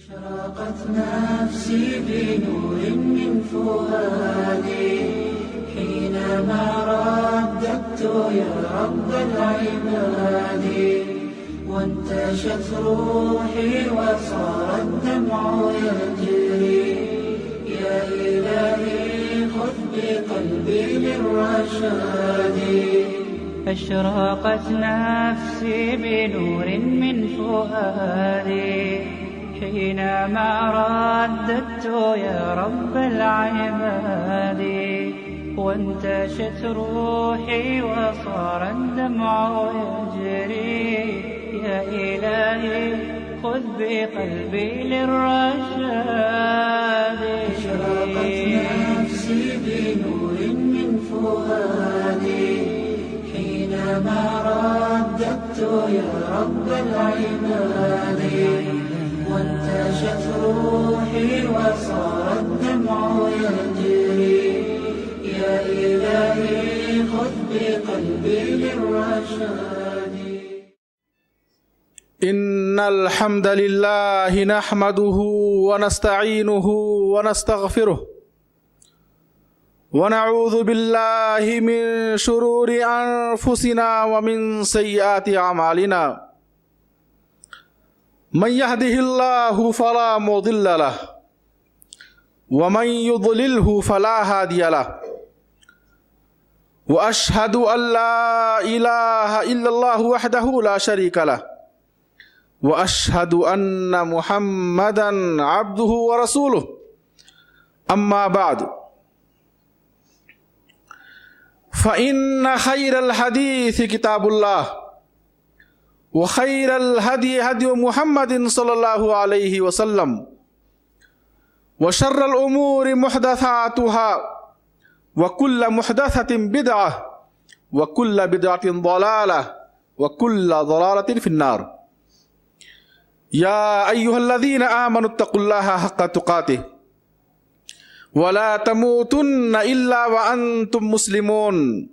أشرقت نفسي بنور من فؤادي حينما رددت يا رب العباد وانتشت روحي وصار الدمع يجري يا إلهي خذ بقلبي للرشاد. أشرقت نفسي بنور من فؤادي حينما رددت يا رب العباد وانتشت روحي وصار الدمع يجري يا إلهي خذ بقلبي للرشاد. أشرقت نفسي بنور من فؤادي حينما رددت يا رب العباد وانتشت روحي وصار الدمع يجري يا إلهي خذ بقلبي للرشاد. إن الحمد لله نحمده ونستعينه ونستغفره ونعوذ بالله من شرور أنفسنا ومن سيئات أعمالنا من يهده الله فلا مضل له ومن يضلله فلا هادي له وأشهد أن لا إله إلا الله وحده لا شريك له وأشهد أن محمدا عبده ورسوله أما بعد فإن خير الحديث كتاب الله وخير الهدي هدي محمد صلى الله عليه وسلم وشر الأمور محدثاتها وكل محدثة بدعة وكل بدعة ضلالة وكل ضلالة في النار. يا أيها الذين آمنوا اتقوا الله حق تقاته ولا تموتن إلا وأنتم مسلمون.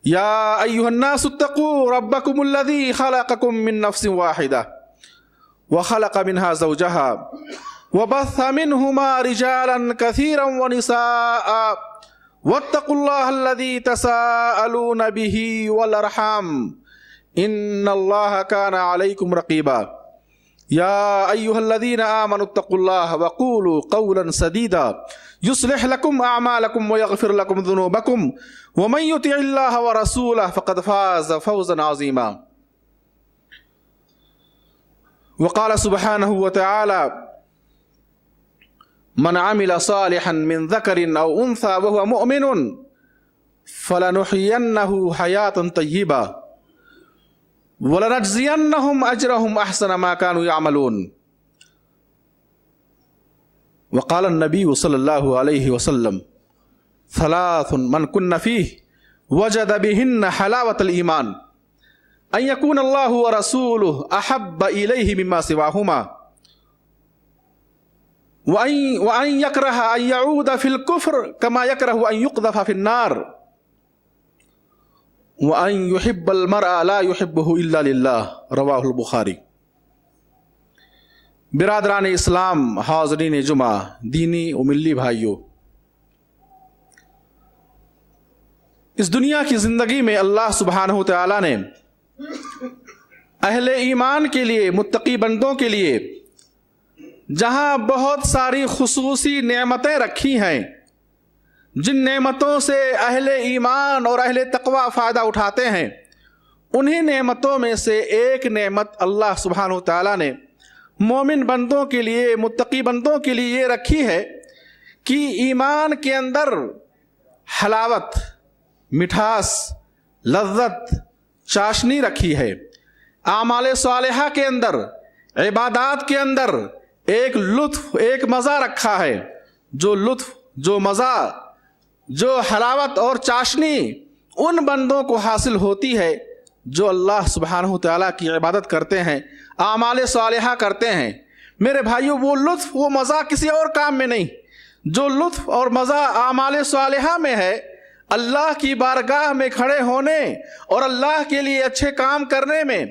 يا أيها الناس اتقوا ربكم الذي خلقكم من نفس واحدة وخلق منها زوجها وبث منهما رجالا كثيرا ونساء واتقوا الله الذي تساءلون به والأرحام إن الله كان عليكم رقيبا. يا أيها الذين آمنوا اتقوا الله وقولوا قولا سديدا يصلح لكم أعمالكم ويغفر لكم ذنوبكم ومن يطع الله ورسوله فقد فاز فوزا عظيما. وقال سبحانه وتعالى من عمل صالحا من ذكر أو أنثى وهو مؤمن فلنحيينه حياة طيبة وَلَنَجْزِيَنَّهُمْ أَجْرَهُمْ أَحْسَنَ مَا كَانُوا يَعْمَلُونَ. وقال النبي صلى الله عليه وسلم ثلاث من كن فيه وجد بهن حلاوة الإيمان أن يكون الله ورسوله أحب إليه مما سواهما وأن يكره أن يعود في الكفر كما يكره أن يقذف في النار وَأَن يُحِبَّ الْمَرْءَ لَا يُحِبُّهُ إِلَّا لِلَّهِ رواہ البخاری. برادران اسلام، حاضرین جمعہ، دینی و ملی بھائیوں، اس دنیا کی زندگی میں اللہ سبحانہ وتعالی نے اہل ایمان کے لیے، متقی بندوں کے لیے جہاں بہت ساری خصوصی نعمتیں رکھی ہیں، جن نعمتوں سے اہل ایمان اور اہل تقوی فائدہ اٹھاتے ہیں، انہی نعمتوں میں سے ایک نعمت اللہ سبحانہ وتعالی نے مومن بندوں کے لیے، متقی بندوں کے لیے یہ رکھی ہے کہ ایمان کے اندر حلاوت، مٹھاس، لذت، چاشنی رکھی ہے. اعمال صالحہ کے اندر، عبادات کے اندر ایک لطف، ایک مزہ رکھا ہے. جو لطف، جو مزہ، جو حلاوت اور چاشنی ان بندوں کو حاصل ہوتی ہے جو اللہ سبحانہ وتعالیٰ کی عبادت کرتے ہیں، اعمال صالحہ کرتے ہیں. میرے بھائیوں، وہ لطف، وہ مزہ کسی اور کام میں نہیں. جو لطف اور مزہ اعمال صالحہ میں ہے، اللہ کی بارگاہ میں کھڑے ہونے اور اللہ کے لیے اچھے کام کرنے میں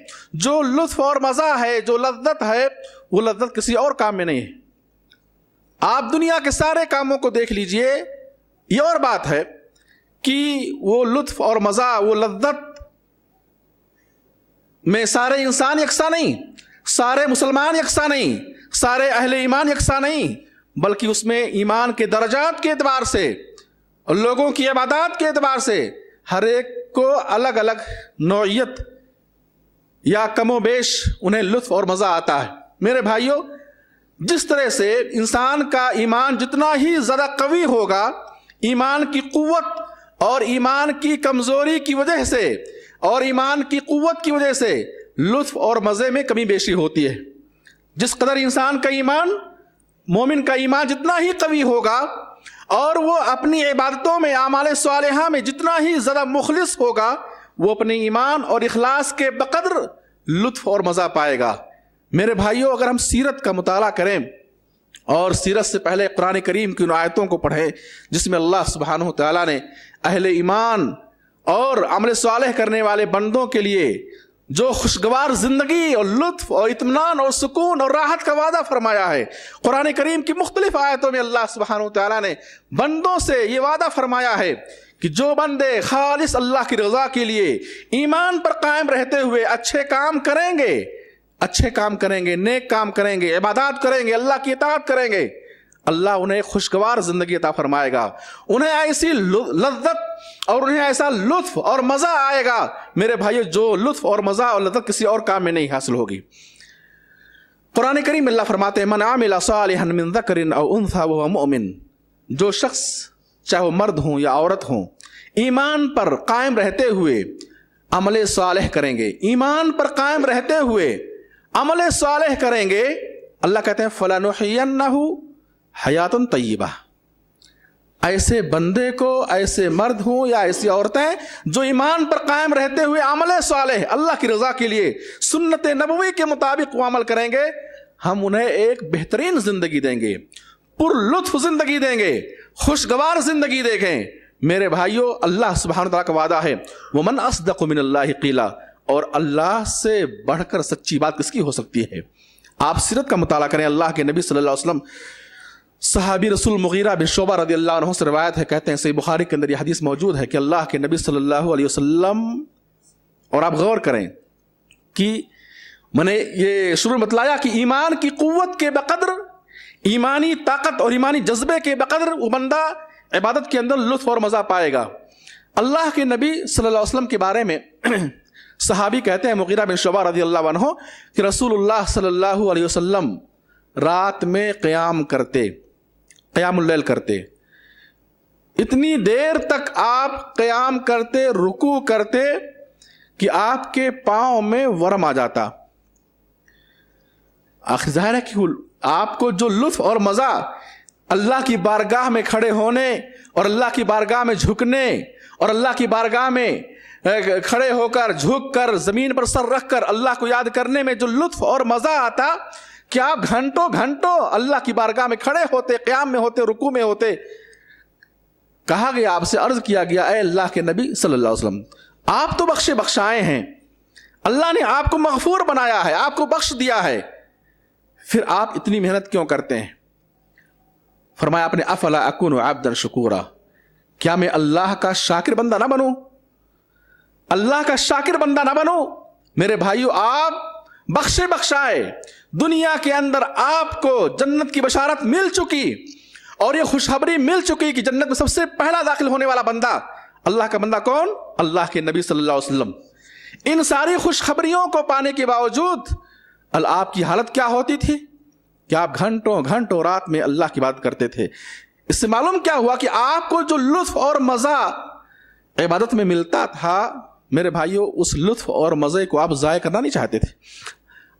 جو لطف اور مزہ ہے، جو لذت ہے، وہ لذت کسی اور کام میں نہیں ہے۔ آپ دنیا کے سارے کاموں کو دیکھ لیجئے، یہ اور بات ہے کہ وہ لطف اور مزہ، وہ لذت میں سارے انسان یکساں نہیں، سارے مسلمان یکساں نہیں، سارے اہل ایمان یکساں نہیں، بلکہ اس میں ایمان کے درجات کے اعتبار سے اور لوگوں کی عبادات کے اعتبار سے ہر ایک کو الگ الگ نوعیت یا کم و بیش انہیں لطف اور مزہ آتا ہے۔ میرے بھائیوں، جس طرح سے انسان کا ایمان جتنا ہی زیادہ قوی ہوگا، ایمان کی قوت اور ایمان کی کمزوری کی وجہ سے اور ایمان کی قوت کی وجہ سے لطف اور مزے میں کمی بیشی ہوتی ہے۔ جس قدر انسان کا ایمان، مومن کا ایمان جتنا ہی قوی ہوگا اور وہ اپنی عبادتوں میں، اعمال صالحہ میں جتنا ہی زیادہ مخلص ہوگا، وہ اپنے ایمان اور اخلاص کے بقدر لطف اور مزہ پائے گا۔ میرے بھائیوں، اگر ہم سیرت کا مطالعہ کریں اور سیرت سے پہلے قرآن کریم کی ان آیتوں کو پڑھیں جس میں اللہ سبحانہ و تعالیٰ نے اہل ایمان اور عمل صالح کرنے والے بندوں کے لیے جو خوشگوار زندگی اور لطف اور اطمینان اور سکون اور راحت کا وعدہ فرمایا ہے، قرآن کریم کی مختلف آیتوں میں اللہ سبحانہ و تعالیٰ نے بندوں سے یہ وعدہ فرمایا ہے کہ جو بندے خالص اللہ کی رضا کے لیے ایمان پر قائم رہتے ہوئے اچھے کام کریں گے، نیک کام کریں گے، عبادات کریں گے، اللہ کی اطاعت کریں گے، اللہ انہیں خوشگوار زندگی عطا فرمائے گا، انہیں ایسی لذت اور انہیں ایسا لطف اور مزہ آئے گا میرے بھائیو جو لطف اور مزہ اور لذت کسی اور کام میں نہیں حاصل ہوگی۔ قرآن کریم اللہ فرماتے ہیں من عمل صالحا من ذکر او انثى وهو مؤمن، جو شخص چاہے وہ مرد ہوں یا عورت ہوں ایمان پر قائم رہتے ہوئے عمل صالح کریں گے، ایمان پر قائم رہتے ہوئے عمل صالح کریں گے، اللہ کہتے ہیں فَلَنُحْيَنَّهُ حَيَاتٌ طَيِّبَةٌ، ایسے بندے کو، ایسے مرد ہوں یا ایسی عورتیں جو ایمان پر قائم رہتے ہوئے عمل صالح اللہ کی رضا کے لیے سنت نبوی کے مطابق وہ عمل کریں گے، ہم انہیں ایک بہترین زندگی دیں گے، پر لطف زندگی دیں گے، خوشگوار زندگی دیں گے۔ میرے بھائیوں، اللہ سبحانہ وتعالیٰ کا وعدہ ہے وَمَنْ أَصْدَقُ مِنَ اللَّهِ قِيلًا، اور اللہ سے بڑھ کر سچی بات کس کی ہو سکتی ہے؟ آپ سیرت کا مطالعہ کریں، اللہ کے نبی صلی اللہ علیہ وسلم، صحابی رسول مغیرہ بن شعبہ رضی اللہ عنہ سے روایت ہے، کہتے ہیں صحیح بخاری کے اندر یہ حدیث موجود ہے کہ اللہ کے نبی صلی اللہ علیہ وسلم، اور آپ غور کریں کہ میں نے یہ شروع میں بتلایا کہ ایمان کی قوت کے بقدر، ایمانی طاقت اور ایمانی جذبے کے بقدر وہ بندہ عبادت کے اندر لطف اور مزہ پائے گا۔ اللہ کے نبی صلی اللہ علیہ وسلم کے بارے میں صحابی کہتے ہیں مغیرہ بن شعبہ رضی اللہ عنہ کہ رسول اللہ صلی اللہ علیہ وسلم رات میں قیام اللیل کرتے، اتنی دیر تک آپ قیام کرتے، رکوع کرتے کہ آپ کے پاؤں میں ورم آ جاتا۔ آخر ظاہر ہے کہ آپ کو جو لطف اور مزہ اللہ کی بارگاہ میں کھڑے ہونے اور اللہ کی بارگاہ میں جھکنے اور اللہ کی بارگاہ میں کھڑے ہو کر، جھک کر، زمین پر سر رکھ کر اللہ کو یاد کرنے میں جو لطف اور مزہ آتا کہ آپ گھنٹوں گھنٹوں اللہ کی بارگاہ میں کھڑے ہوتے، قیام میں ہوتے، رکوع میں ہوتے۔ کہا گیا، آپ سے عرض کیا گیا، اے اللہ کے نبی صلی اللہ علیہ وسلم، آپ تو بخشے بخشائے ہیں، اللہ نے آپ کو مغفور بنایا ہے، آپ کو بخش دیا ہے، پھر آپ اتنی محنت کیوں کرتے ہیں؟ فرمایا آپ نے افلا اکون عبدا شکورا، کیا میں اللہ کا شاکر بندہ نہ بنوں؟ اللہ کا شاکر بندہ نہ بنوں؟ میرے بھائیو، آپ بخشے بخشائے، دنیا کے اندر آپ کو جنت کی بشارت مل چکی اور یہ خوشخبری مل چکی کہ جنت میں سب سے پہلا داخل ہونے والا بندہ اللہ کا بندہ کون؟ اللہ کے نبی صلی اللہ علیہ وسلم۔ ان ساری خوشخبریوں کو پانے کے باوجود آپ کی حالت کیا ہوتی تھی کہ آپ گھنٹوں گھنٹوں رات میں اللہ کی بات کرتے تھے۔ اس سے معلوم کیا ہوا کہ آپ کو جو لطف اور مزہ عبادت میں ملتا تھا، میرے بھائیوں، اس لطف اور مزے کو آپ ضائع کرنا نہیں چاہتے تھے۔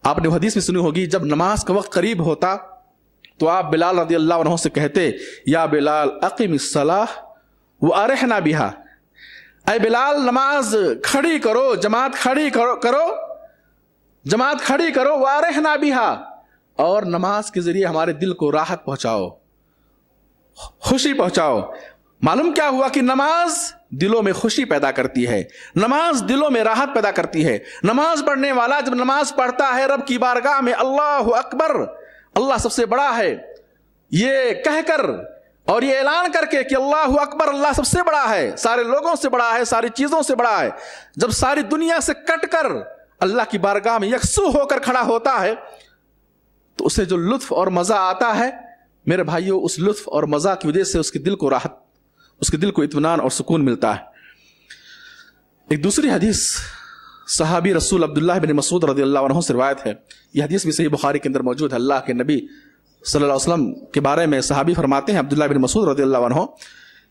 آپ نے حدیث میں سنی ہوگی، جب نماز کا وقت قریب ہوتا تو آپ بلال رضی اللہ عنہ سے کہتے، یا بلال اقم الصلاۃ وارحنا بہا، اے بلال نماز کھڑی کرو، جماعت کھڑی کرو، جماعت کھڑی کرو، وارحنا بہا، اور نماز کے ذریعے ہمارے دل کو راحت پہنچاؤ، خوشی پہنچاؤ۔ معلوم کیا ہوا کہ نماز دلوں میں خوشی پیدا کرتی ہے، نماز دلوں میں راحت پیدا کرتی ہے۔ نماز پڑھنے والا جب نماز پڑھتا ہے رب کی بارگاہ میں اللہ اکبر، اللہ سب سے بڑا ہے، یہ کہہ کر اور یہ اعلان کر کے کہ اللہ اکبر، اللہ سب سے بڑا ہے، سارے لوگوں سے بڑا ہے، ساری چیزوں سے بڑا ہے، جب ساری دنیا سے کٹ کر اللہ کی بارگاہ میں یکسو ہو کر کھڑا ہوتا ہے تو اسے جو لطف اور مزہ آتا ہے میرے بھائیوں، اس لطف اور مزہ کی وجہ سے اس کے دل کو راحت، اس کے دل کو اطمینان اور سکون ملتا ہے۔ ایک دوسری حدیث صحابی رسول عبداللہ بن مسعود رضی اللہ عنہ سے روایت ہے، یہ حدیث بھی صحیح بخاری کے اندر موجود ہے۔ اللہ کے نبی صلی اللہ علیہ وسلم کے بارے میں صحابی فرماتے ہیں عبداللہ بن مسعود رضی اللہ عنہ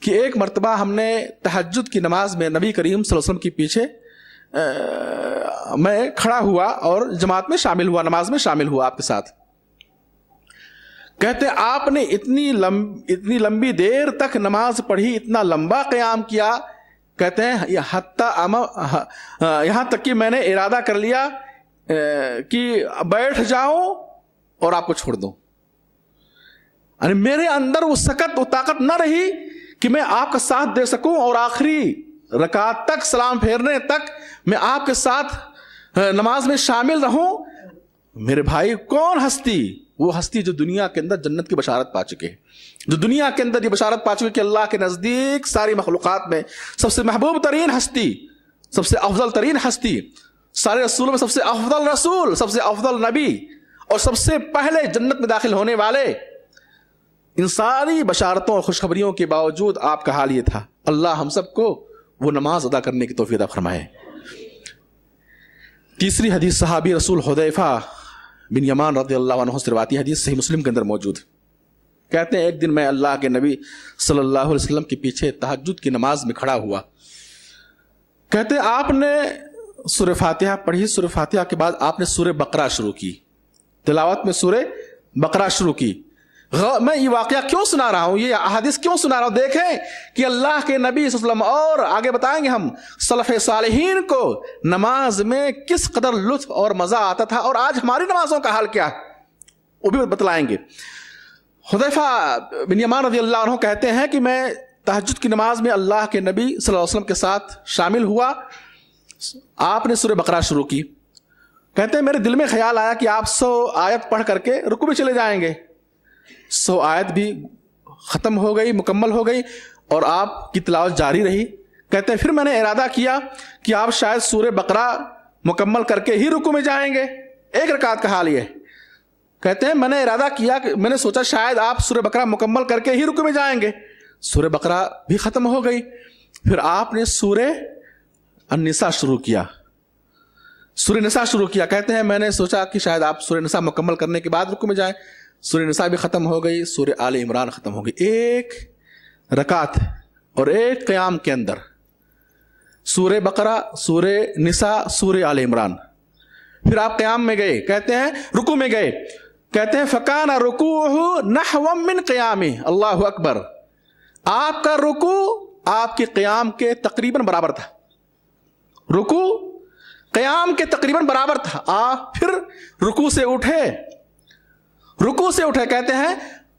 کہ ایک مرتبہ ہم نے تہجد کی نماز میں نبی کریم صلی اللہ علیہ وسلم کے پیچھے میں کھڑا ہوا اور جماعت میں شامل ہوا، نماز میں شامل ہوا آپ کے ساتھ۔ کہتے آپ نے اتنی لمبی دیر تک نماز پڑھی، اتنا لمبا قیام کیا، کہتے ہیں یہاں تک کہ میں نے ارادہ کر لیا کہ بیٹھ جاؤں اور آپ کو چھوڑ دوں، یعنی میرے اندر وہ سکت، وہ طاقت نہ رہی کہ میں آپ کا ساتھ دے سکوں اور آخری رکعت تک، سلام پھیرنے تک میں آپ کے ساتھ نماز میں شامل رہوں۔ میرے بھائی، کون ہستی؟ وہ ہستی جو دنیا کے اندر جنت کی بشارت پا چکے، جو دنیا کے اندر یہ بشارت پا چکے کہ اللہ کے نزدیک ساری مخلوقات میں سب سے محبوب ترین ہستی، سب سے افضل ترین ہستی، سارے رسولوں میں سب سے افضل رسول، سب سے افضل نبی اور سب سے پہلے جنت میں داخل ہونے والے، ان ساری بشارتوں اور خوشخبریوں کے باوجود آپ کا حال یہ تھا۔ اللہ ہم سب کو وہ نماز ادا کرنے کی توفیق عطا فرمائے۔ تیسری حدیث صحابی رسول حذیفہ بن یمان رضی اللہ عنہ سے روایت، حدیث صحیح مسلم کے اندر موجود، کہتے ہیں ایک دن میں اللہ کے نبی صلی اللہ علیہ وسلم کے پیچھے تہجد کی نماز میں کھڑا ہوا، کہتے ہیں آپ نے سورہ فاتحہ پڑھی، سورہ فاتحہ کے بعد آپ نے سورہ بقرہ شروع کی، تلاوت میں سورہ بقرہ شروع کی۔ میں یہ واقعہ کیوں سنا رہا ہوں، یہ احادیث کیوں سنا رہا ہوں؟ دیکھیں کہ اللہ کے نبی صلی اللہ علیہ وسلم اور آگے بتائیں گے ہم سلف صالحین کو نماز میں کس قدر لطف اور مزہ آتا تھا، اور آج ہماری نمازوں کا حال کیا ہے وہ بھی بتلائیں گے۔ حذیفہ بن یمان رضی اللہ عنہ کہتے ہیں کہ میں تہجد کی نماز میں اللہ کے نبی صلی اللہ علیہ وسلم کے ساتھ شامل ہوا، آپ نے سورہ بقرہ شروع کی، کہتے ہیں میرے دل میں خیال آیا کہ آپ 100 آیت پڑھ کر کے رکوع میں چلے جائیں گے۔ 100 آیت بھی ختم ہو گئی، مکمل ہو گئی، اور آپ کی تلاوت جاری رہی۔ کہتے ہیں پھر میں نے ارادہ کیا کہ آپ شاید سورہ بقرہ مکمل کر کے ہی رکوع میں جائیں گے، ایک رکعت کا حال یہ۔ کہتے ہیں میں نے ارادہ کیا کہ میں نے سوچا شاید آپ سورہ بقرہ مکمل کر کے ہی رکوع میں جائیں گے، سورہ بقرہ بھی ختم ہو گئی، پھر آپ نے سورہ النساء شروع کیا، سورہ نساء شروع کیا۔ کہتے ہیں میں نے سوچا کہ شاید آپ سورہ نساء مکمل کرنے کے بعد رکوع میں جائیں، سورہ نساء بھی ختم ہو گئی، سورہ آل عمران ختم ہو گئی۔ ایک رکعت اور ایک قیام کے اندر سورہ بقرہ، سورہ نساء، سورہ آل عمران، پھر آپ قیام میں گئے، کہتے ہیں رکوع میں گئے، کہتے ہیں فکان رکوعہ نحو من قیامہ، اللہ اکبر، آپ کا رکوع آپ کے قیام کے تقریباً برابر تھا، رکوع قیام کے تقریباً برابر تھا۔ آپ پھر رکوع سے اٹھے، رکوع سے اٹھے، کہتے ہیں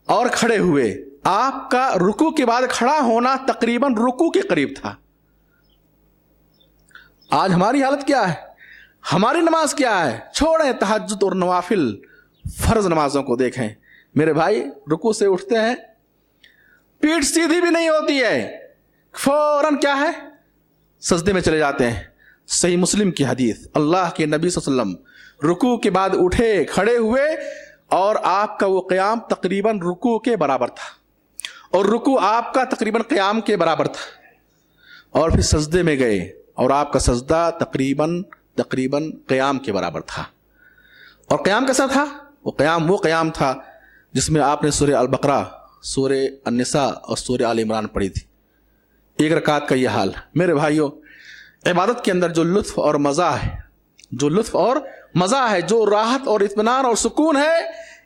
اور کھڑے ہوئے، آپ کا رکوع کے بعد کھڑا ہونا تقریباً رکوع کے قریب تھا۔ آج ہماری حالت کیا ہے، ہماری نماز کیا ہے؟ چھوڑیں تہجد اور نوافل فرض نمازوں کو، دیکھیں میرے بھائی، رکوع سے اٹھتے ہیں، پیٹھ سیدھی بھی نہیں ہوتی ہے، فوراً کیا ہے، سجدے میں چلے جاتے ہیں۔ صحیح مسلم کی حدیث، اللہ کے نبی صلی اللہ علیہ وسلم رکوع کے بعد اٹھے، کھڑے ہوئے، اور آپ کا وہ قیام تقریباً رکوع کے برابر تھا، اور رکوع آپ کا تقریباً قیام کے برابر تھا، اور پھر سجدے میں گئے اور آپ کا سجدہ تقریباً قیام کے برابر تھا۔ اور قیام کیسا تھا؟ وہ قیام تھا جس میں آپ نے سورہ البقرہ، سورہ النساء اور سورہ آل عمران پڑھی تھی، ایک رکعت کا یہ حال۔ میرے بھائیوں، عبادت کے اندر جو لطف اور مزہ ہے، جو راحت اور اطمینان اور سکون ہے،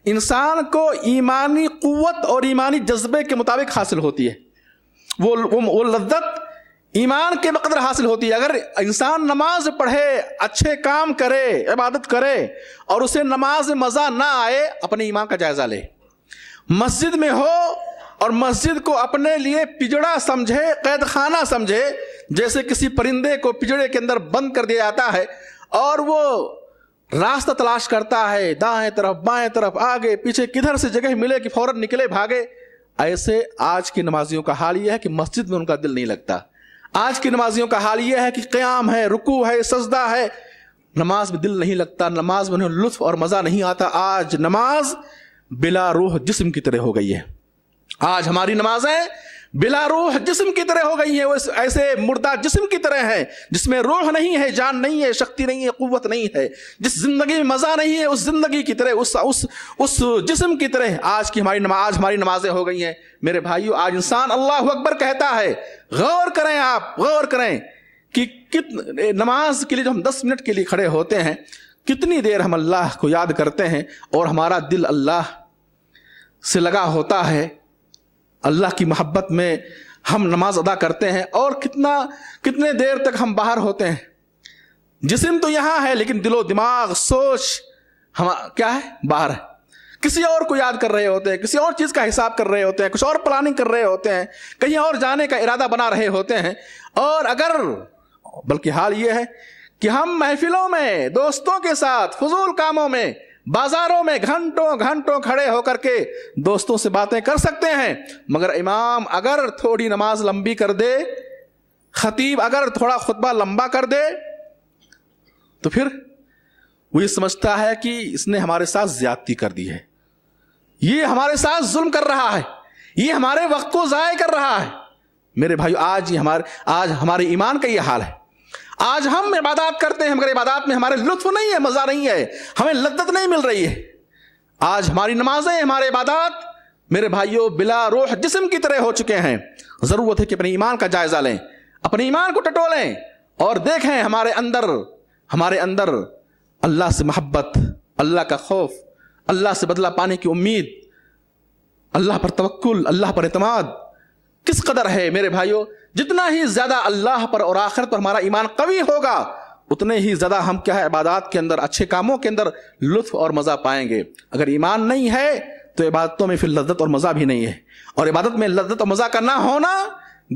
انسان کو ایمانی قوت اور ایمانی جذبے کے مطابق حاصل ہوتی ہے، وہ لذت ایمان کے بقدر حاصل ہوتی ہے۔ اگر انسان نماز پڑھے، اچھے کام کرے، عبادت کرے، اور اسے نماز میں مزہ نہ آئے، اپنے ایمان کا جائزہ لے۔ مسجد میں ہو اور مسجد کو اپنے لیے پجڑا سمجھے, قید خانہ سمجھے, جیسے کسی پرندے کو پجڑے کے اندر بند کر دیا جاتا ہے اور وہ راستہ تلاش کرتا ہے, دائیں طرف بائیں طرف آگے پیچھے, کدھر سے جگہ ملے کہ فوراً نکلے بھاگے. ایسے آج کی نمازیوں کا حال یہ ہے کہ مسجد میں ان کا دل نہیں لگتا. آج کی نمازیوں کا حال یہ ہے کہ قیام ہے, رکوع ہے, سجدہ ہے, نماز میں دل نہیں لگتا, نماز میں انہیں لطف اور مزہ نہیں آتا. آج نماز بلا روح جسم کی طرح ہو گئی ہے. آج ہماری نمازیں بلا روح جسم کی طرح ہو گئی ہیں. وہ ایسے مردہ جسم کی طرح ہیں جس میں روح نہیں ہے, جان نہیں ہے, شکتی نہیں ہے, قوت نہیں ہے. جس زندگی میں مزہ نہیں ہے, اس زندگی کی طرح, اس جسم کی طرح آج ہماری نمازیں ہو گئی ہیں. میرے بھائیو, آج انسان اللہ اکبر کہتا ہے. غور کریں, آپ غور کریں کہ نماز کے لیے جو ہم 10 منٹ کے لیے کھڑے ہوتے ہیں, کتنی دیر ہم اللہ کو یاد کرتے ہیں اور ہمارا دل اللہ سے لگا ہوتا ہے. اللہ کی محبت میں ہم نماز ادا کرتے ہیں, اور کتنے دیر تک ہم باہر ہوتے ہیں. جسم تو یہاں ہے لیکن دل و دماغ, سوچ کیا ہے, باہر ہے. کسی اور کو یاد کر رہے ہوتے ہیں, کسی اور چیز کا حساب کر رہے ہوتے ہیں, کچھ اور پلاننگ کر رہے ہوتے ہیں, کہیں اور جانے کا ارادہ بنا رہے ہوتے ہیں. اور بلکہ حال یہ ہے کہ ہم محفلوں میں دوستوں کے ساتھ فضول کاموں میں, بازاروں میں گھنٹوں کھڑے ہو کر کے دوستوں سے باتیں کر سکتے ہیں, مگر امام اگر تھوڑی نماز لمبی کر دے, خطیب اگر تھوڑا خطبہ لمبا کر دے, تو پھر وہ یہ سمجھتا ہے کہ اس نے ہمارے ساتھ زیادتی کر دی ہے, یہ ہمارے ساتھ ظلم کر رہا ہے, یہ ہمارے وقت کو ضائع کر رہا ہے. میرے بھائیو, آج ہمارے ایمان کا یہ حال ہے. آج ہم عبادات کرتے ہیں مگر عبادات میں ہمارے لطف نہیں ہے, مزہ نہیں ہے, ہمیں لذت نہیں مل رہی ہے. آج ہماری نمازیں, ہمارے عبادات میرے بھائیوں بلا روح جسم کی طرح ہو چکے ہیں. ضرورت ہے کہ اپنے ایمان کا جائزہ لیں, اپنے ایمان کو ٹٹولیں اور دیکھیں ہمارے اندر اللہ سے محبت, اللہ کا خوف, اللہ سے بدلہ پانے کی امید, اللہ پر توکل, اللہ پر اعتماد کس قدر ہے. میرے بھائیوں, جتنا ہی زیادہ اللہ پر اور آخرت پر ہمارا ایمان قوی ہوگا, اتنے ہی زیادہ ہم کیا ہے, عبادات کے اندر, اچھے کاموں کے اندر لطف اور مزہ پائیں گے. اگر ایمان نہیں ہے تو عبادتوں میں پھر لذت اور مزہ بھی نہیں ہے, اور عبادت میں لذت اور مزہ کا نہ ہونا,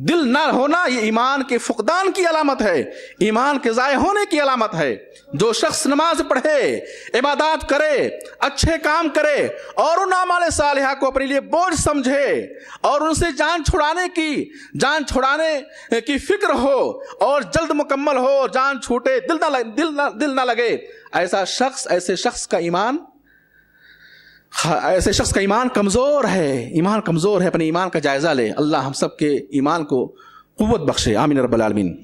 دل نہ ہونا, یہ ایمان کے فقدان کی علامت ہے, ایمان کے ضائع ہونے کی علامت ہے. جو شخص نماز پڑھے, عبادات کرے, اچھے کام کرے اور ان اعمال صالحہ کو اپنے لیے بوجھ سمجھے اور ان سے جان چھڑانے کی فکر ہو اور جلد مکمل ہو, جان چھوٹے, دل نہ لگے, ایسے شخص کا ایمان کمزور ہے. اپنے ایمان کا جائزہ لے. اللہ ہم سب کے ایمان کو قوت بخشے, آمین رب العالمین.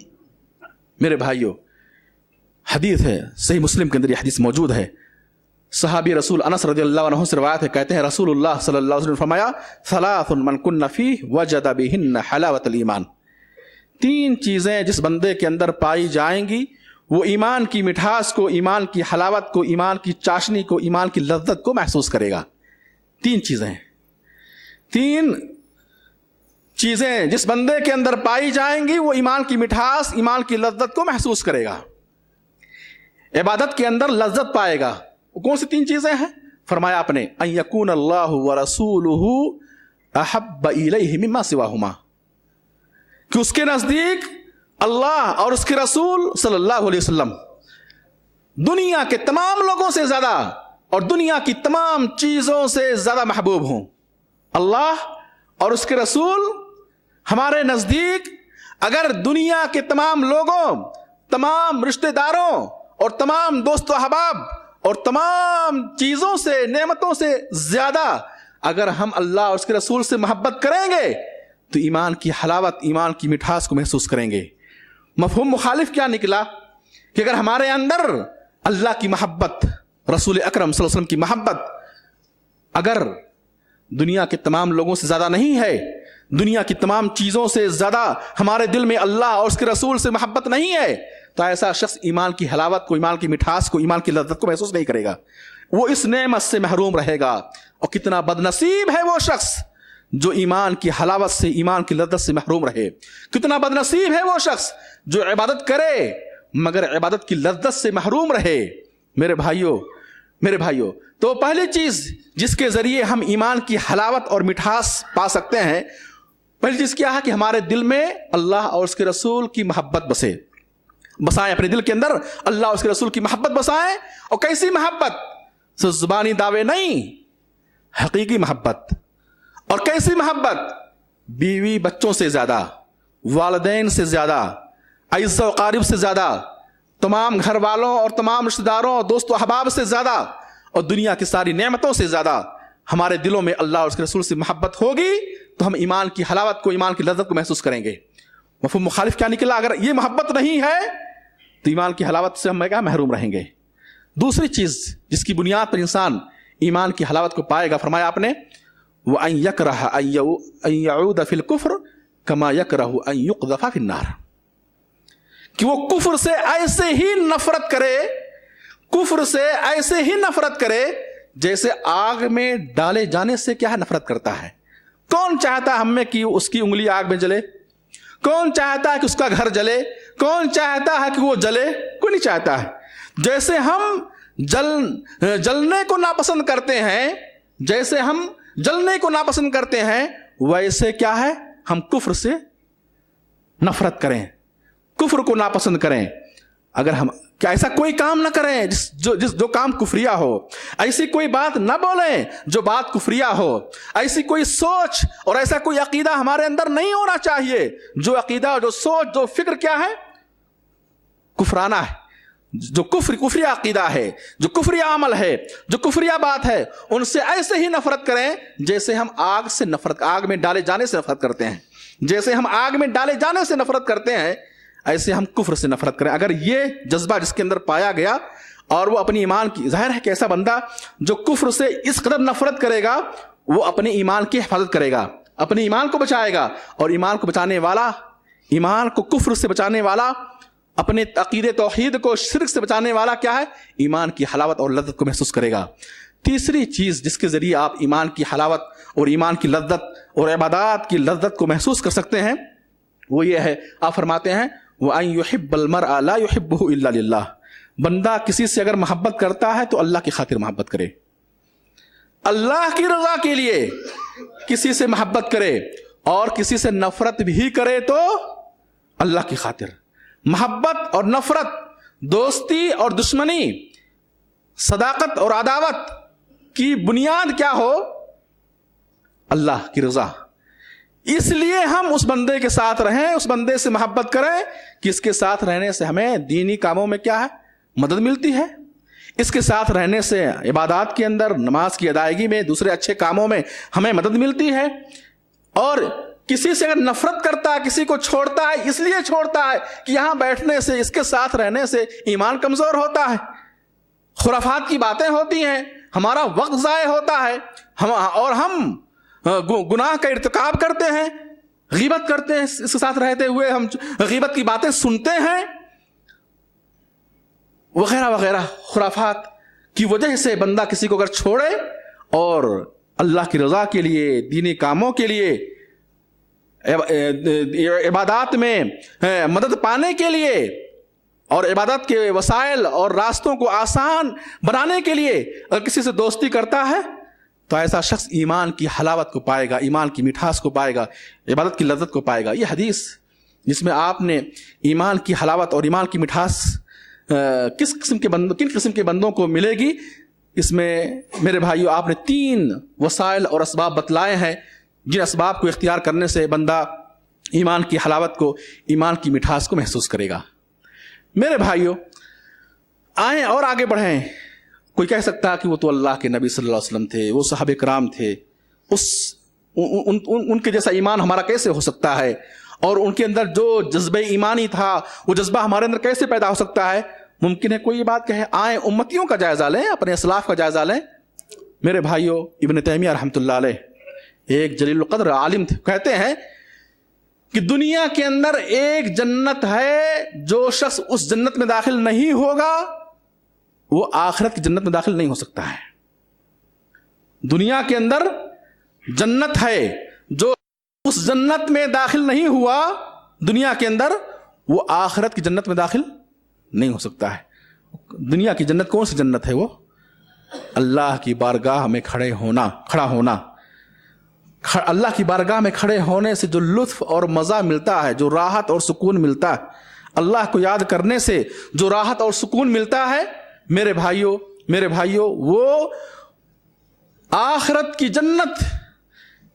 میرے بھائیو, حدیث ہے, صحیح مسلم کے اندر یہ حدیث موجود ہے. صحابی رسول انس رضی اللہ عنہ سے روایت ہے, کہتے ہیں رسول اللہ صلی اللہ علیہ وسلم نے فرمایا, ثلاث من کن فیہ وجد بہن حلاوۃ الایمان. 3 چیزیں جس بندے کے اندر پائی جائیں گی, وہ ایمان کی مٹھاس کو, ایمان کی حلاوت کو, ایمان کی چاشنی کو, ایمان کی لذت کو محسوس کرے گا. 3 چیزیں جس بندے کے اندر پائی جائیں گی, وہ ایمان کی مٹھاس, ایمان کی لذت کو محسوس کرے گا, عبادت کے اندر لذت پائے گا. وہ کون سی 3 چیزیں ہیں؟ فرمایا آپ نے, ان یکون اللہ ورسولہ احب الیہ مما سواہما, کہ اس کے نزدیک اللہ اور اس کے رسول صلی اللہ علیہ وسلم دنیا کے تمام لوگوں سے زیادہ اور دنیا کی تمام چیزوں سے زیادہ محبوب ہوں. اللہ اور اس کے رسول ہمارے نزدیک, اگر دنیا کے تمام لوگوں, تمام رشتہ داروں اور تمام دوست و احباب اور تمام چیزوں سے, نعمتوں سے زیادہ اگر ہم اللہ اور اس کے رسول سے محبت کریں گے تو ایمان کی حلاوت, ایمان کی مٹھاس کو محسوس کریں گے. مفہوم مخالف کیا نکلا کہ اگر ہمارے اندر اللہ کی محبت, رسول اکرم صلی اللہ علیہ وسلم کی محبت اگر دنیا کے تمام لوگوں سے زیادہ نہیں ہے, دنیا کی تمام چیزوں سے زیادہ ہمارے دل میں اللہ اور اس کے رسول سے محبت نہیں ہے, تو ایسا شخص ایمان کی حلاوت کو, ایمان کی مٹھاس کو, ایمان کی لذت کو محسوس نہیں کرے گا. وہ اس نعمت سے محروم رہے گا. اور کتنا بدنصیب ہے وہ شخص جو ایمان کی حلاوت سے, ایمان کی لذت سے محروم رہے. کتنا بدنصیب ہے وہ شخص جو عبادت کرے مگر عبادت کی لذت سے محروم رہے. میرے بھائیوں, میرے بھائیوں، تو پہلی چیز جس کے ذریعے ہم ایمان کی حلاوت اور مٹھاس پا سکتے ہیں، پہلی چیز کیا ہے کہ ہمارے دل میں اللہ اور اس کے رسول کی محبت بسائیں اپنے دل کے اندر اللہ اور اس کے رسول کی محبت بسائیں. اور کیسی محبت؟ صرف زبانی دعوے نہیں، حقیقی محبت. اور کیسی محبت؟ بیوی بچوں سے زیادہ، والدین سے زیادہ، عزیز و اقارب سے زیادہ، تمام گھر والوں اور تمام رشتہ داروں اور دوست و احباب سے زیادہ، اور دنیا کی ساری نعمتوں سے زیادہ ہمارے دلوں میں اللہ اور اس کے رسول سے محبت ہوگی تو ہم ایمان کی حلاوت کو، ایمان کی لذت کو محسوس کریں گے. مفہوم مخالف کیا نکلا؟ اگر یہ محبت نہیں ہے تو ایمان کی حلاوت سے ہم محروم رہیں گے. دوسری چیز جس کی بنیاد پر انسان ایمان کی حلاوت کو پائے گا، فرمایا آپ نے وَأَن يَكْرَهَ أَن يَعُودَ فِي الْكُفْرِ كَمَا يَكْرَهُ أَن يُقْذَفَ فِي النَّارِ، کہ وہ کفر سے ایسے ہی نفرت کرے، کفر سے ایسے ہی نفرت کرے جیسے آگ میں ڈالے جانے سے کیا ہے نفرت کرتا ہے. کون چاہتا ہے ہم میں کہ اس کی انگلی آگ میں جلے؟ کون چاہتا ہے کہ اس کا گھر جلے؟ کون چاہتا ہے کہ وہ جلے؟ کوئی نہیں چاہتا ہے. جیسے ہم جلنے کو ناپسند کرتے ہیں، جیسے ہم جلنے کو ناپسند کرتے ہیں، ویسے کیا ہے ہم کفر سے نفرت کریں، کفر کو ناپسند کریں. اگر ہم کیا ایسا کوئی کام نہ کریں جو کام کفریہ ہو، ایسی کوئی بات نہ بولیں جو بات کفریہ ہو، ایسی کوئی سوچ اور ایسا کوئی عقیدہ ہمارے اندر نہیں ہونا چاہیے جو عقیدہ، جو سوچ، جو فکر کیا ہے کفرانہ ہے، جو کفریہ عقیدہ ہے، جو کفریہ عمل ہے، جو کفریہ بات ہے، ان سے ایسے ہی نفرت کریں جیسے ہم آگ میں ڈالے جانے سے نفرت کرتے ہیں. جیسے ہم آگ میں ڈالے جانے سے نفرت کرتے ہیں ایسے ہم کفر سے نفرت کریں. اگر یہ جذبہ جس کے اندر پایا گیا اور وہ اپنی ایمان کی، ظاہر ہے کہ ایسا بندہ جو کفر سے اس قدر نفرت کرے گا وہ اپنے ایمان کی حفاظت کرے گا، اپنے ایمان کو بچائے گا. اور ایمان کو بچانے والا، ایمان کو کفر سے بچانے والا، اپنے عقیدے توحید کو شرک سے بچانے والا کیا ہے؟ ایمان کی حلاوت اور لذت کو محسوس کرے گا. تیسری چیز جس کے ذریعے آپ ایمان کی حلاوت اور ایمان کی لذت اور عبادات کی لذت کو محسوس کر سکتے ہیں وہ یہ ہے، آپ فرماتے ہیں وَأَن يُحِبَّ الْمَرْءَ لَا يُحِبُّهُ إِلَّا لِلَّهِ، بندہ کسی سے اگر محبت کرتا ہے تو اللہ کی خاطر محبت کرے، اللہ کی رضا کے لیے کسی سے محبت کرے، اور کسی سے نفرت بھی کرے تو اللہ کی خاطر. محبت اور نفرت، دوستی اور دشمنی، صداقت اور عداوت کی بنیاد کیا ہو؟ اللہ کی رضا. اس لیے ہم اس بندے کے ساتھ رہیں، اس بندے سے محبت کریں کہ اس کے ساتھ رہنے سے ہمیں دینی کاموں میں کیا ہے مدد ملتی ہے، اس کے ساتھ رہنے سے عبادات کے اندر، نماز کی ادائیگی میں، دوسرے اچھے کاموں میں ہمیں مدد ملتی ہے. اور کسی سے اگر نفرت کرتا ہے، کسی کو چھوڑتا ہے، اس لیے چھوڑتا ہے کہ یہاں بیٹھنے سے، اس کے ساتھ رہنے سے ایمان کمزور ہوتا ہے، خرافات کی باتیں ہوتی ہیں، ہمارا وقت ضائع ہوتا ہے، اور ہم گناہ کا ارتکاب کرتے ہیں، غیبت کرتے ہیں، اس کے ساتھ رہتے ہوئے ہم غیبت کی باتیں سنتے ہیں وغیرہ وغیرہ. خرافات کی وجہ سے بندہ کسی کو اگر چھوڑے اور اللہ کی رضا کے لیے، دینی کاموں کے لیے، عبادات میں مدد پانے کے لیے اور عبادت کے وسائل اور راستوں کو آسان بنانے کے لیے اگر کسی سے دوستی کرتا ہے تو ایسا شخص ایمان کی حلاوت کو پائے گا، ایمان کی مٹھاس کو پائے گا، عبادت کی لذت کو پائے گا. یہ حدیث جس میں آپ نے ایمان کی حلاوت اور ایمان کی مٹھاس کن قسم کے بندوں کو ملے گی، اس میں میرے بھائیو آپ نے 3 وسائل اور اسباب بتلائے ہیں جن اسباب کو اختیار کرنے سے بندہ ایمان کی حلاوت کو، ایمان کی مٹھاس کو محسوس کرے گا. میرے بھائیو آئیں اور آگے بڑھیں. کوئی کہہ سکتا ہے کہ وہ تو اللہ کے نبی صلی اللہ علیہ وسلم تھے، وہ صحابہ کرام تھے، ان کے جیسا ایمان ہمارا کیسے ہو سکتا ہے، اور ان کے اندر جو جذبہ ایمانی تھا وہ جذبہ ہمارے اندر کیسے پیدا ہو سکتا ہے؟ ممکن ہے کوئی یہ بات کہے. آئیں امتیوں کا جائزہ لیں، اپنے اسلاف کا جائزہ لیں. میرے بھائیو ابن تیمیہ رحمۃ اللہ علیہ ایک جلیل القدر عالم تھے، کہتے ہیں کہ دنیا کے اندر ایک جنت ہے، جو شخص اس جنت میں داخل نہیں ہوگا وہ آخرت کی جنت میں داخل نہیں ہو سکتا ہے. دنیا کے اندر جنت ہے، جو اس جنت میں داخل نہیں ہوا دنیا کے اندر وہ آخرت کی جنت میں داخل نہیں ہو سکتا ہے. دنیا کی جنت کون سی جنت ہے؟ وہ اللہ کی بارگاہ میں کھڑا ہونا اللہ کی بارگاہ میں کھڑے ہونے سے جو لطف اور مزہ ملتا ہے، جو راحت اور سکون ملتا ہے، اللہ کو یاد کرنے سے جو راحت اور سکون ملتا ہے، میرے بھائیوں وہ آخرت کی جنت،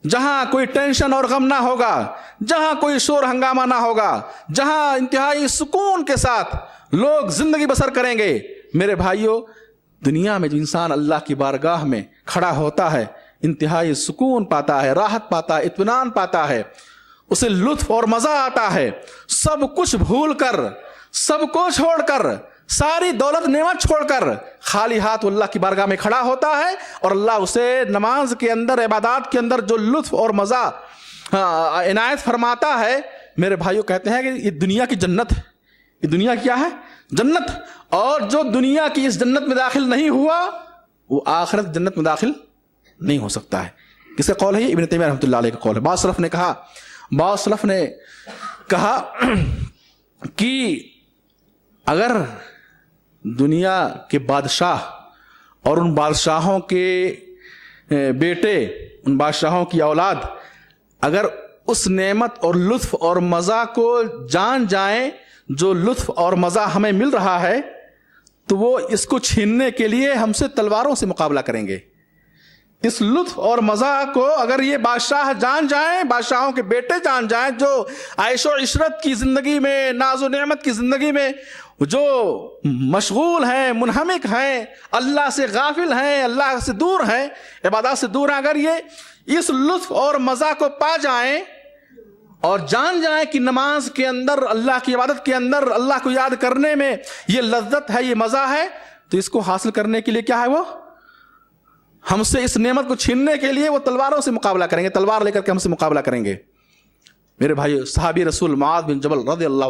جہاں کوئی ٹینشن اور غم نہ ہوگا، جہاں کوئی شور ہنگامہ نہ ہوگا، جہاں انتہائی سکون کے ساتھ لوگ زندگی بسر کریں گے۔ میرے بھائیوں، دنیا میں جو انسان اللہ کی بارگاہ میں کھڑا ہوتا ہے انتہائی سکون پاتا ہے، راحت پاتا ہے، اطمینان پاتا ہے، اسے لطف اور مزہ آتا ہے، سب کچھ بھول کر، سب کو چھوڑ کر، ساری دولت نعمت چھوڑ کر خالی ہاتھ اللہ کی بارگاہ میں کھڑا ہوتا ہے، اور اللہ اسے نماز کے اندر، عبادات کے اندر جو لطف اور مزہ عنایت فرماتا ہے۔ میرے بھائیوں، کہتے ہیں کہ یہ دنیا کی جنت ہے، یہ دنیا کیا ہے؟ جنت۔ اور جو دنیا کی اس جنت میں داخل نہیں ہوا وہ آخرت جنت میں داخل نہیں ہو سکتا ہے۔ کس کا قول ہے؟ ابن تیمیہ رحمۃ اللہ علیہ کا قول ہے۔ بعض سلف نے کہا کہ اگر دنیا کے بادشاہ اور ان بادشاہوں کے بیٹے، ان بادشاہوں کی اولاد اگر اس نعمت اور لطف اور مزہ کو جان جائیں جو لطف اور مزہ ہمیں مل رہا ہے، تو وہ اس کو چھیننے کے لیے ہم سے تلواروں سے مقابلہ کریں گے۔ اس لطف اور مزہ کو اگر یہ بادشاہ جان جائیں، بادشاہوں کے بیٹے جان جائیں، جو عیش و عشرت کی زندگی میں، ناز و نعمت کی زندگی میں جو مشغول ہیں، منہمک ہیں، اللہ سے غافل ہیں، اللہ سے دور ہیں، عبادات سے دور ہیں، اگر یہ اس لطف اور مزہ کو پا جائیں اور جان جائیں کہ نماز کے اندر، اللہ کی عبادت کے اندر، اللہ کو یاد کرنے میں یہ لذت ہے، یہ مزہ ہے، تو اس کو حاصل کرنے کے لیے کیا ہے؟ وہ ہم سے اس نعمت کو چھیننے کے لیے وہ تلواروں سے مقابلہ کریں گے، تلوار لے کر کے ہم سے مقابلہ کریں گے۔ میرے بھائی، صحابی رسول معاذ بن جبل رضی اللہ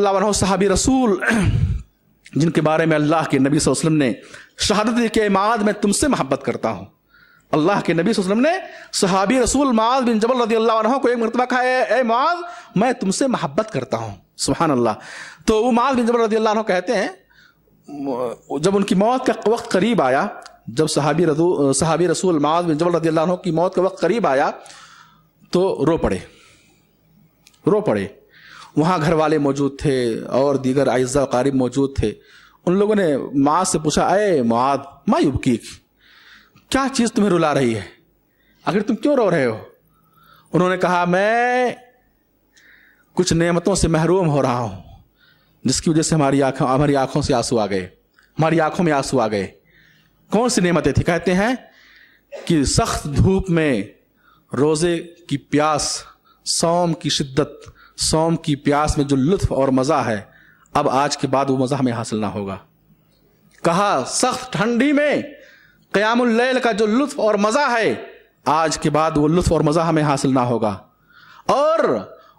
عنہ صحابی رسول جن کے بارے میں اللہ کے نبی صلی اللہ علیہ وسلم نے شہادت دی کہ معاذ میں تم سے محبت کرتا ہوں۔ اللہ کے نبی صلی اللہ علیہ وسلم نے صحابی رسول معاذ بن جبل رضی اللہ عنہ کو ایک مرتبہ کہا، اے معاذ، میں تم سے محبت کرتا ہوں۔ سبحان اللہ۔ تو وہ معاذ بن جبل رضی اللہ عنہ کہتے ہیں، جب ان کی موت کا وقت قریب آیا، جب صحابی رسول معاذ بن جبل رضی اللہ عنہ کی موت کا وقت قریب آیا تو رو پڑے۔ وہاں گھر والے موجود تھے اور دیگر اعزاء قارب موجود تھے۔ ان لوگوں نے معاذ سے پوچھا، اے معاذ، ما یبکیک، کیا چیز تمہیں رلا رہی ہے؟ آخر تم کیوں رو رہے ہو؟ انہوں نے کہا، میں کچھ نعمتوں سے محروم ہو رہا ہوں جس کی وجہ سے ہماری آنکھوں سے آنسو آ گئے، ہماری آنکھوں میں آنسو آ گئے۔ کون سی نعمتیں تھیں؟ کہتے ہیں کہ سخت دھوپ میں روزے کی پیاس، صوم کی شدت، صوم کی پیاس میں جو لطف اور مزہ ہے، اب آج کے بعد وہ مزہ ہمیں حاصل نہ ہوگا۔ کہا سخت ٹھنڈی میں قیام اللیل کا جو لطف اور مزہ ہے، آج کے بعد وہ لطف اور مزہ ہمیں حاصل نہ ہوگا۔ اور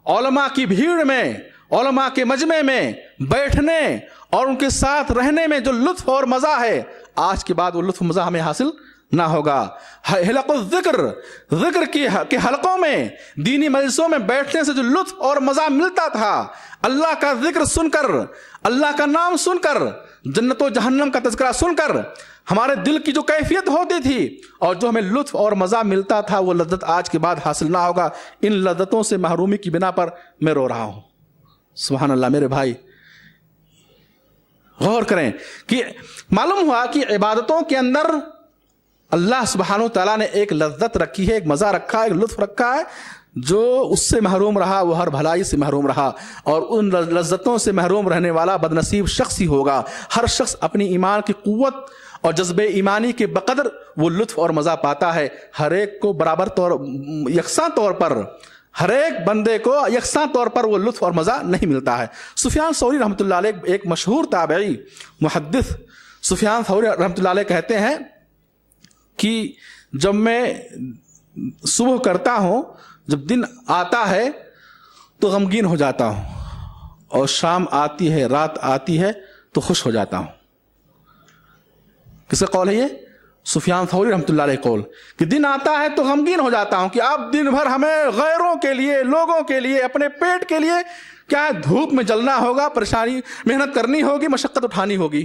علماء کی بھیڑ میں، علماء کے مجمع میں بیٹھنے اور ان کے ساتھ رہنے میں جو لطف اور مزہ ہے، آج کے بعد وہ لطف مزہ ہمیں حاصل نہ ہوگا۔ حلق الذکر، ذکر کے حلقوں میں، دینی مجلسوں میں بیٹھنے سے جو لطف اور مزہ ملتا تھا، اللہ کا ذکر سن کر، اللہ کا نام سن کر، جنت و جہنم کا تذکرہ سن کر ہمارے دل کی جو کیفیت ہوتی تھی اور جو ہمیں لطف اور مزہ ملتا تھا، وہ لذت آج کے بعد حاصل نہ ہوگا۔ ان لذتوں سے محرومی کی بنا پر میں رو رہا ہوں۔ سبحان اللہ۔ میرے بھائی، غور کریں کہ معلوم ہوا کہ عبادتوں کے اندر اللہ سبحانہ وتعالیٰ نے ایک لذت رکھی ہے، ایک مزہ رکھا ہے، ایک لطف رکھا ہے۔ جو اس سے محروم رہا وہ ہر بھلائی سے محروم رہا، اور ان لذتوں سے محروم رہنے والا بدنصیب شخص ہی ہوگا۔ ہر شخص اپنی ایمان کی قوت اور جذبہ ایمانی کے بقدر وہ لطف اور مزہ پاتا ہے۔ ہر ایک کو یکساں طور پر، ہر ایک بندے کو یکساں طور پر وہ لطف اور مزہ نہیں ملتا ہے۔ سفیان ثوری رحمۃ اللہ علیہ، ایک مشہور تابعی محدث سفیان ثوری رحمۃ اللہ علیہ کہتے ہیں کہ جب میں صبح کرتا ہوں، جب دن آتا ہے تو غمگین ہو جاتا ہوں، اور شام آتی ہے، رات آتی ہے تو خوش ہو جاتا ہوں۔ کس کا قول ہے یہ؟ سفیان ثوری رحمۃ اللہ علیہ قول، کہ دن آتا ہے تو غمگین ہو جاتا ہوں کہ اب دن بھر ہمیں غیروں کے لیے، لوگوں کے لیے، اپنے پیٹ کے لیے کیا دھوپ میں جلنا ہوگا، پریشانی، محنت کرنی ہوگی، مشقت اٹھانی ہوگی،